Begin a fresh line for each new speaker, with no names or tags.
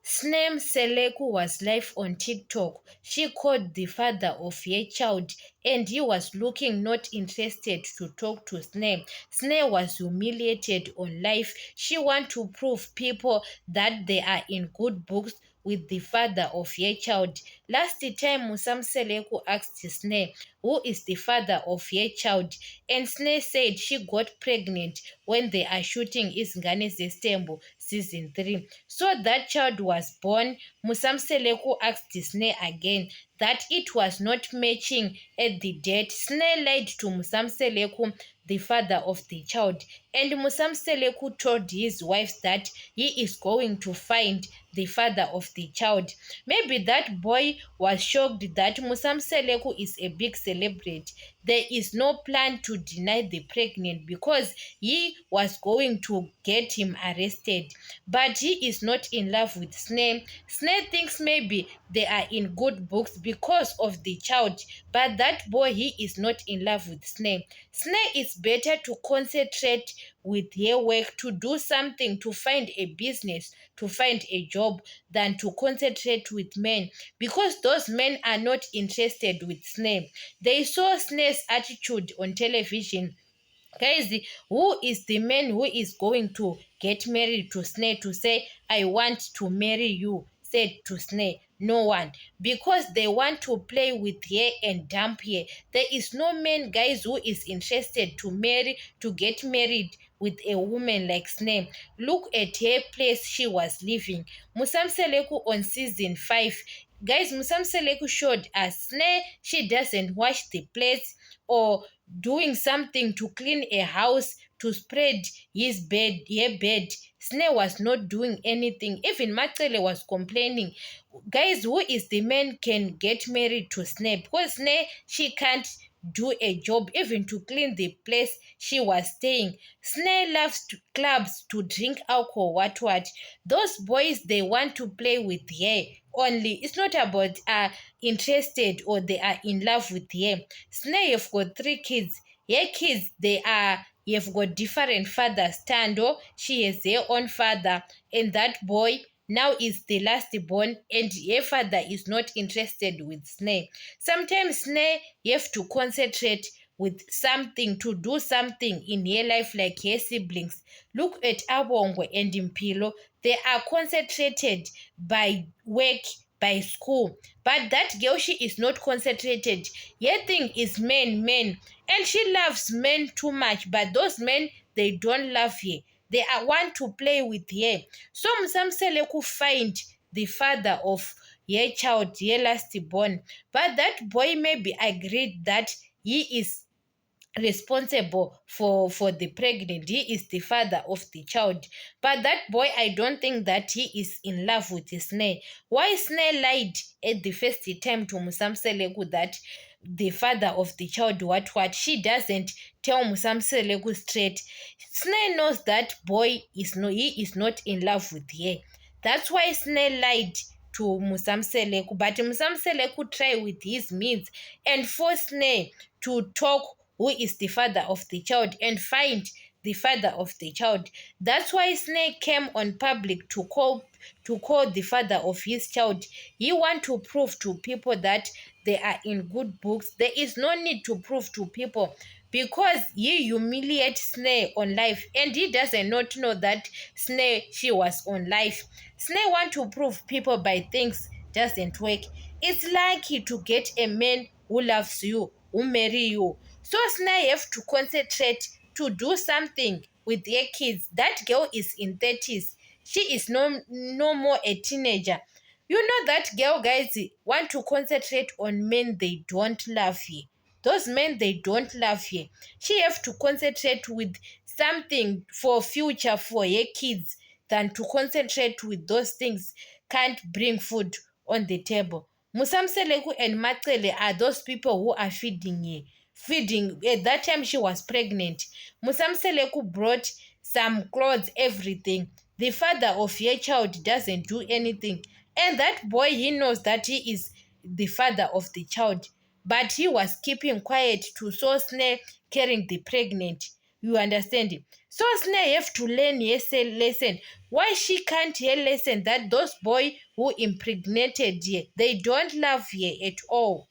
Snem Seleku was live on TikTok. She called the father of her child and he was looking not interested to talk to Snem. Snem was humiliated on live. She want to prove people that they are in good books with the father of her child. Last time Musam Seleku asked Snem who is the father of her child, and Snem said she got pregnant when they are shooting Isngane Zestembu season 3. So that child was born. Musamseleku asked Sne again that it was not matching at the date. Sne lied to Musamseleku, the father of the child, and Musamseleku told his wife that he is going to find the father of the child. Maybe that boy was shocked that Musamseleku is a big celebrity. There is no plan to deny the pregnant because he was going to get him arrested. But he is not in love with Sneh. Sneh thinks maybe they are in good books because of the child, but that boy, he is not in love with Sneh. Sneh is better to concentrate with her work, to do something, to find a business, to find a job, than to concentrate with men, because those men are not interested with Sneh. They saw Sneh's attitude on television. Guys, who is the man who is going to get married to Sneh to say, I want to marry you? Said to Sneh, no one. Because they want to play with her and dump her. There is no man, guys, who is interested to get married with a woman like Sneh. Look at her place she was living. Musam Seleku on season 5. Guys, Musam Seleku showed us Sneh, she doesn't wash the plates or doing something to clean a house, to spread her bed. Sneh was not doing anything. Even Machele was complaining. Guys, who is the man can get married to Sneh? Because Sneh, she can't do a job even to clean the place she was staying. Sneh loves clubs to drink alcohol, what. Those boys, they want to play with her only. It's not about interested or they are in love with her. Sneh have got 3 kids. Her kids, you've got different fathers. Tando, she has her own father, and that boy now is the last born, and her father is not interested with Sneh. Sometimes Sneh, you have to concentrate with something, to do something in her life, like her siblings. Look at Abongo and Impilo. They are concentrated by work, by school. But that girl, she is not concentrated. Her thing is men. And she loves men too much. But those men, they don't love her. They are want to play with her. So Msamsele could find the father of her child, her last born. But that boy maybe agreed that he is responsible for the pregnant. He is the father of the child. But that boy, I don't think that he is in love with Sneh. Why Sneh lied at the first time to Musamseleku that the father of the child, what she doesn't tell Musamseleku straight. Sneh knows that boy he is not in love with her. That's why Sneh lied to Musamseleku. But Musamseleku try with his means and force Sneh to talk who is the father of the child and find the father of the child. That's why Snake came on public to call the father of his child. He want to prove to people that they are in good books. There is no need to prove to people because he humiliates Snake on life and he doesn't not know that Snake, she was on life. Snake want to prove people by things doesn't work. It's lucky to get a man who loves you, who marry you. So Sneh have to concentrate to do something with their kids. That girl is in 30s. She is no more a teenager. You know that girl, guys, want to concentrate on men they don't love her. Those men they don't love her. She have to concentrate with something for future for her kids than to concentrate with those things can't bring food on the table. Musamseleku and Machele are those people who are feeding her. At that time she was pregnant. Musamseleku brought some clothes, everything. The father of your child doesn't do anything. And that boy, he knows that he is the father of the child. But he was keeping quiet to so Sneh carrying the pregnant. You understand? So Sneh have to learn yes lesson. Why she can't hear lesson that those boy who impregnated her, they don't love her at all.